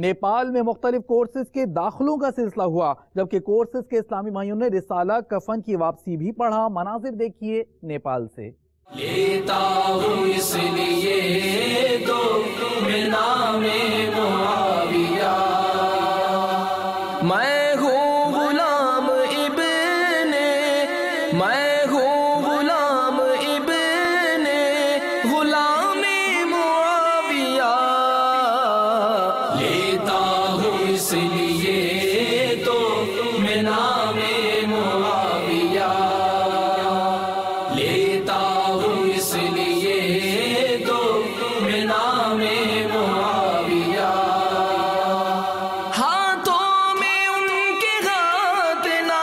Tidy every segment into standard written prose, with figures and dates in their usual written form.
نیپال میں مختلف کورسز کے داخلوں کا سلسلہ ہوا، جبکہ کورسز کے اسلامی بھائیوں نے رسالہ کفن کی واپسی بھی پڑھا۔ مناظر دیکھیے نیپال سے۔ لیتا ہوں اس لیے تو میں نام معاویہ، میں ہوں غلام ابن، میں ہوں غلام ابن غلام معاویہ، لیتا ہوں اس لیے تو میں نام معاویہ، لیتا ہوں اس لیے تو میں نام معاویہ، ہاتھوں میں ان کے ہاتھ نہ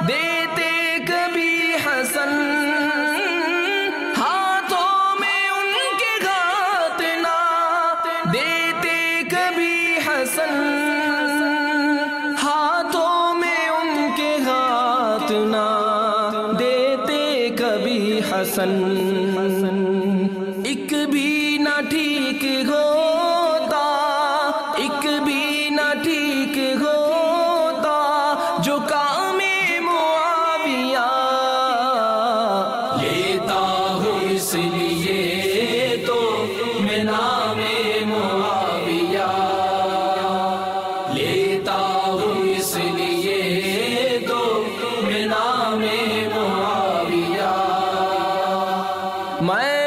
دیتے کبھی حسن، ہاتھوں میں ان کے ہاتھ نہ دیتے کبھی حسن، ہاتھوں میں ان کے ہاتھ نہ دیتے کبھی حسن، ایک بھی نہ ٹھیک ہوتا، ایک بھی نہ ٹھیک ہوتا جو کام معاویہ، لیتا ہوں اس لیے تو میں نام معاویہ، لیتا ہوں اس لیے تو میں نام معاویہ، میں